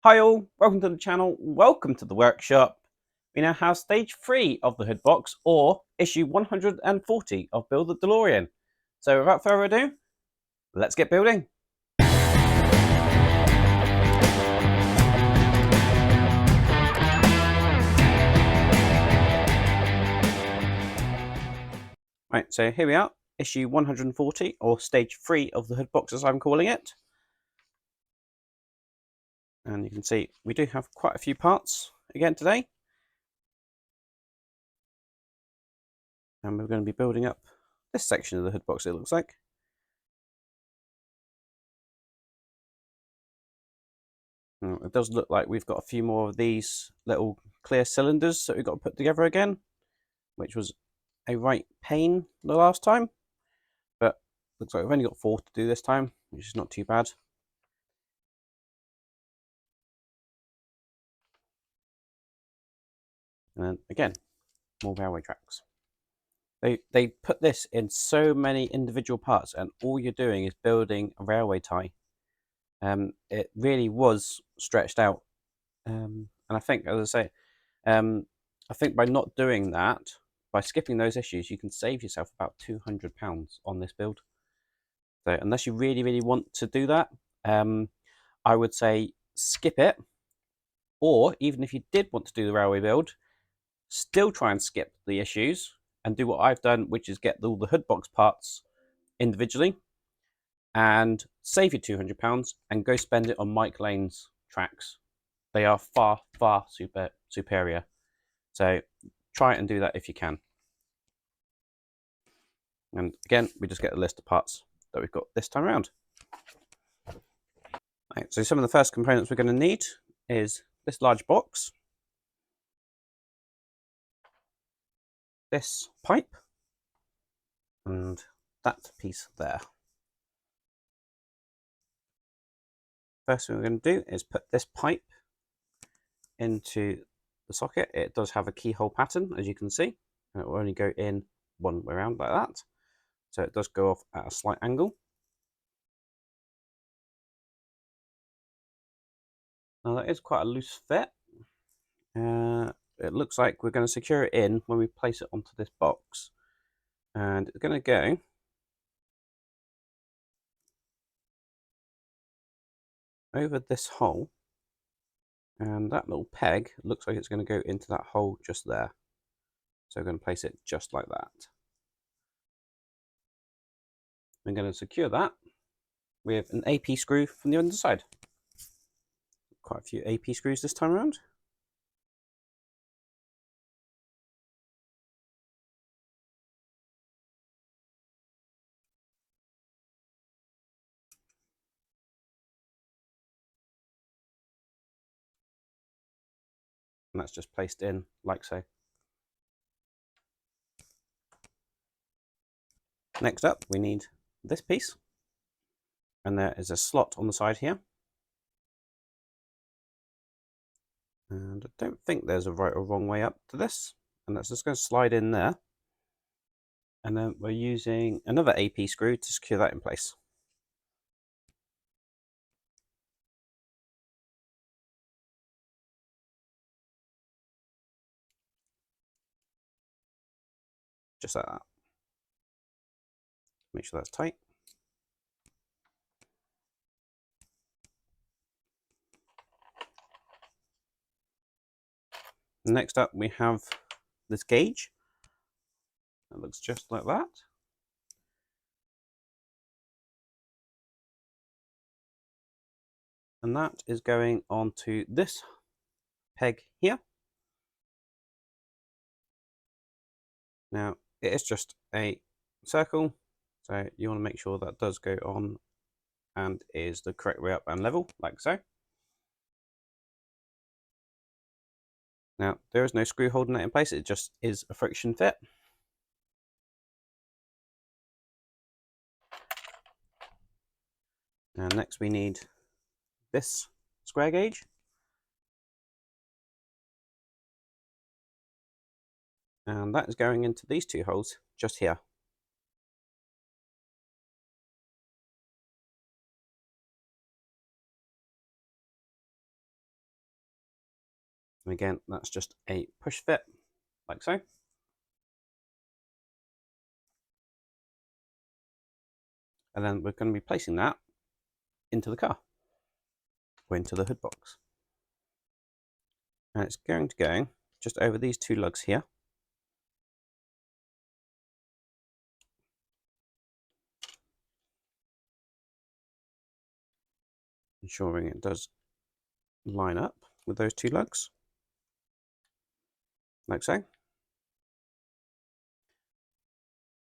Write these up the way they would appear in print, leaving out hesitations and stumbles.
Hi all, welcome to the channel, welcome to the workshop. We now have stage 3 of the hood box, or issue 140 of Build the Delorean. So without further ado, let's get building. Right, so here we are, issue 140, or stage 3 of the hood box as I'm calling it. And you can see we do have quite a few parts again today. And we're going to be building up this section of the hood box, it looks like. It does look like we've got a few more of these little clear cylinders that we've got to put together again, which was a right pain the last time. But looks like we've only got 4 to do this time, which is not too bad. And then again, more railway tracks. They put this in so many individual parts, and all you're doing is building a railway tie. It really was stretched out, and I think, as I say, I think by not doing that, by skipping those issues, you can save yourself about £200 on this build. So unless you really want to do that, I would say skip it. Or even if you did want to do the railway build, still try and skip the issues and do what I've done, which is get all the hood box parts individually and save you £200 and go spend it on Mike Lane's tracks. They are far superior. So try and do that if you can. And again, we just get a list of parts that we've got this time around. Right, so some of the first components we're going to need is this large box, this pipe, and that piece there. First thing we're going to do is put this pipe into the socket. It does have a keyhole pattern, as you can see, and it will only go in one way around like that. So it does go off at a slight angle. Now that is quite a loose fit. It looks like we're going to secure it in when we place it onto this box. And it's going to go over this hole. And that little peg looks like it's going to go into that hole just there. So we're going to place it just like that. I'm going to secure that with an AP screw from the underside. Quite a few AP screws this time around. And that's just placed in like so. Next up, we need this piece. And there is a slot on the side here. And I don't think there's a right or wrong way up to this. And that's just going to slide in there. And then we're using another AP screw to secure that in place. Just like that. Make sure that's tight. Next up, we have this gauge. It looks just like that. And that is going onto this peg here. Now, it is just a circle, so you want to make sure that does go on and is the correct way up and level, like so. Now, there is no screw holding it in place, it just is a friction fit. And next we need this square gauge. And that is going into these two holes just here. And again, that's just a push fit, like so. And then we're going to be placing that into the car, or into the hood box. And it's going to go just over these two lugs here. Ensuring it does line up with those two lugs, like so.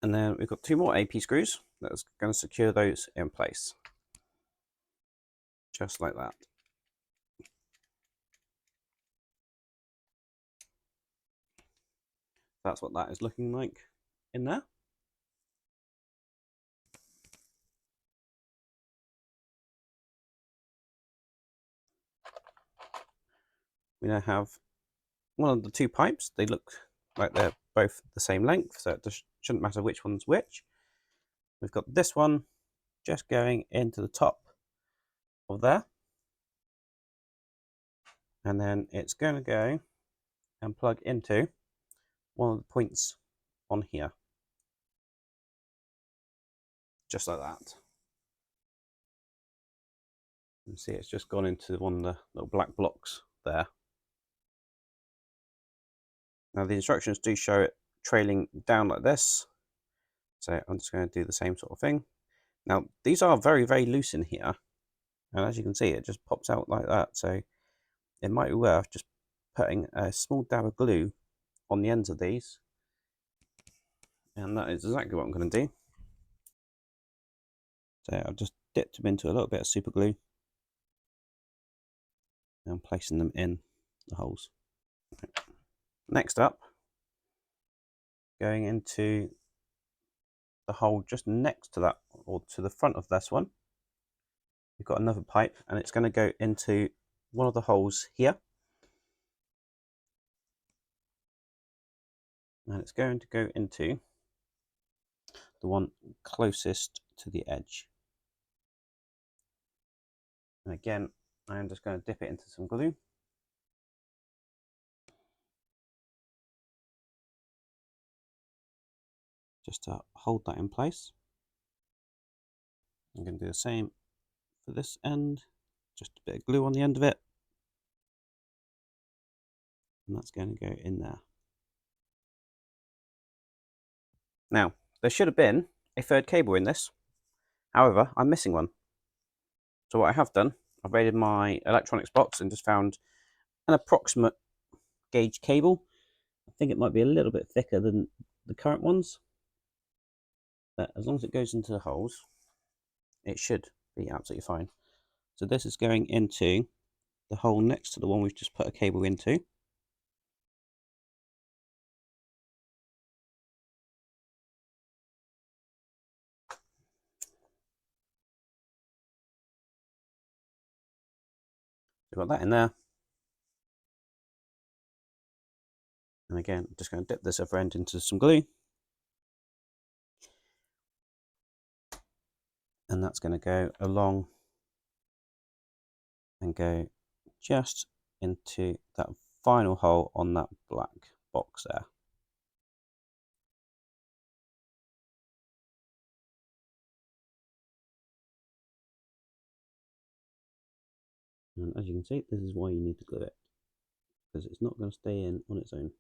And then we've got two more AP screws that's going to secure those in place, just like that. That's what that is looking like in there. We now have one of the two pipes. They look like they're both the same length, so it shouldn't matter which one's which. We've got this one just going into the top of there, and then it's going to go and plug into one of the points on here, just like that. You can see it's just gone into one of the little black blocks there. Now the instructions do show it trailing down like this, so I'm just going to do the same sort of thing. Now these are very, very loose in here, and as you can see it just pops out like that, so it might be worth just putting a small dab of glue on the ends of these, and that is exactly what I'm going to do. So I've just dipped them into a little bit of super glue and placing them in the holes. Next up, going into the hole just next to that, or to the front of this one, you've got another pipe, and it's going to go into one of the holes here, and it's going to go into the one closest to the edge. And again, I'm just going to dip it into some glue. Just to hold that in place. I'm going to do the same for this end, just a bit of glue on the end of it, and that's going to go in there. Now, there should have been a third cable in this, however, I'm missing one. So what I have done, I've raided my electronics box and just found an approximate gauge cable. I think it might be a little bit thicker than the current ones, but as long as it goes into the holes, it should be absolutely fine. So this is going into the hole next to the one we've just put a cable into. We've got that in there. And again, I'm just going to dip this other end into some glue. And that's going to go along and go just into that final hole on that black box there. And as you can see, this is why you need to glue it, because it's not going to stay in on its own.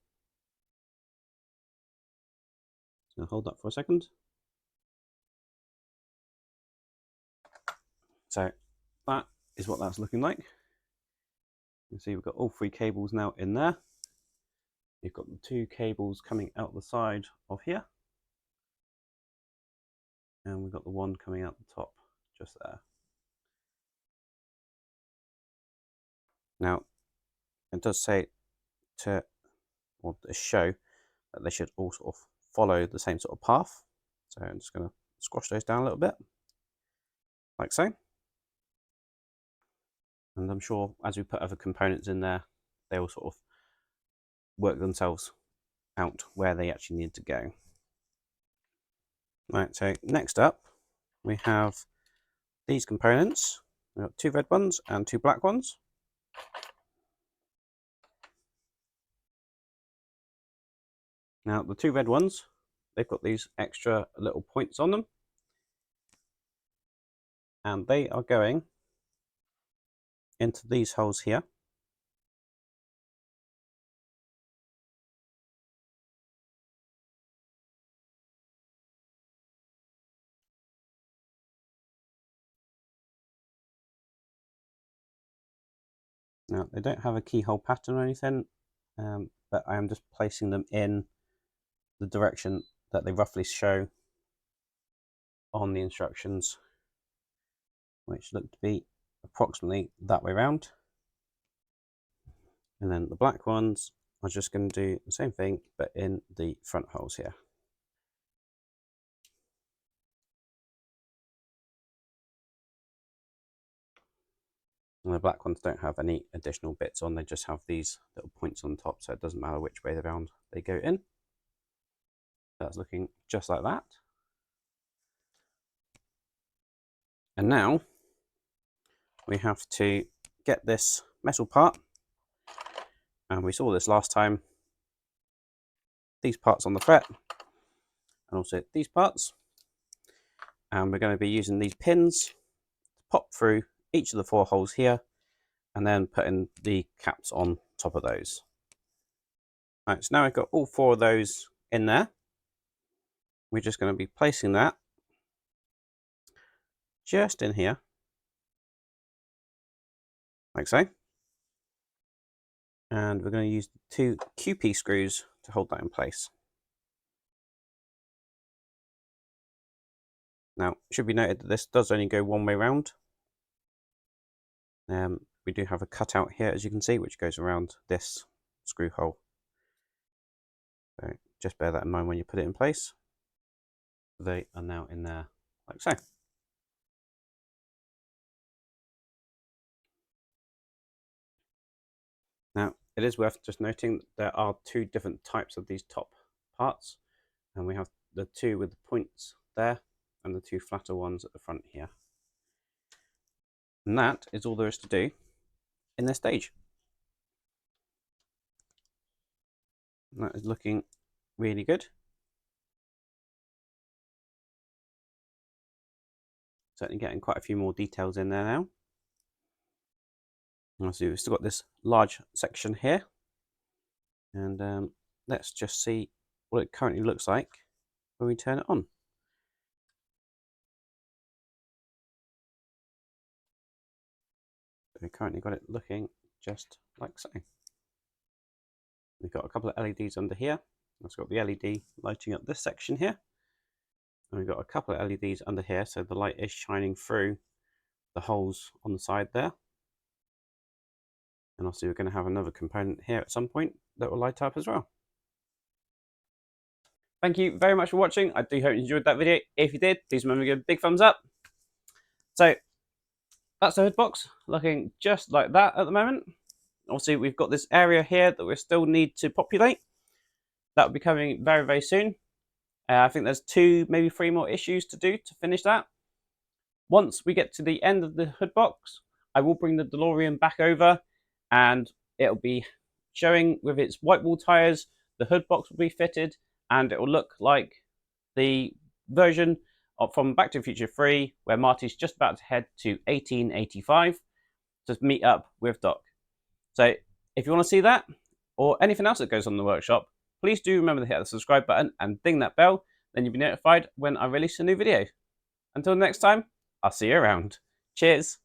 So I'll hold that for a second. So that is what that's looking like. You can see we've got all three cables now in there. You've got the two cables coming out the side of here, and we've got the one coming out the top just there. Now it does say to show that they should all sort of follow the same sort of path. So I'm just going to squash those down a little bit, like so. And I'm sure as we put other components in there, they will sort of work themselves out where they actually need to go. Right, so next up we have these components. We've got two red ones and two black ones. Now the two red ones, they've got these extra little points on them, and they are going into these holes here. Now they don't have a keyhole pattern or anything, but I am just placing them in the direction that they roughly show on the instructions, which look to be approximately that way around. And then the black ones, I'm just going to do the same thing, but in the front holes here. And the black ones don't have any additional bits on, they just have these little points on top, so it doesn't matter which way around they go in. That's looking just like that. And now we have to get this metal part, and we saw this last time, these parts on the fret, and also these parts. And we're going to be using these pins to pop through each of the 4 holes here, and then putting the caps on top of those. Right, so now we've got all 4 of those in there. We're just going to be placing that just in here, like so. And we're going to use 2 QP screws to hold that in place. Now, it should be noted that this does only go one way round. We do have a cutout here, as you can see, which goes around this screw hole. So just bear that in mind when you put it in place. They are now in there, like so. Now, it is worth just noting that there are 2 different types of these top parts, and we have the 2 with the points there, and the 2 flatter ones at the front here. And that is all there is to do in this stage. And that is looking really good. Certainly getting quite a few more details in there now. So we've still got this large section here, and let's just see what it currently looks like when we turn it on. So we've currently got it looking just like so. We've got a couple of LEDs under here. It's got the LED lighting up this section here, and we've got a couple of LEDs under here, so the light is shining through the holes on the side there. And also we're going to have another component here at some point that will light up as well. Thank you very much for watching. I do hope you enjoyed that video. If you did, please remember to give a big thumbs up. So that's the hood box, looking just like that at the moment. Obviously, we've got this area here that we still need to populate. That will be coming very, very soon. I think there's 2, maybe 3 more issues to do to finish that. Once we get to the end of the hood box, I will bring the Delorean back over, and it'll be showing with its white wall tires. The hood box will be fitted, and it will look like the version from Back to the Future 3, where Marty's just about to head to 1885 to meet up with Doc. So if you want to see that, or anything else that goes on in the workshop, please do remember to hit the subscribe button and ding that bell, then you'll be notified when I release a new video. Until next time, I'll see you around. Cheers!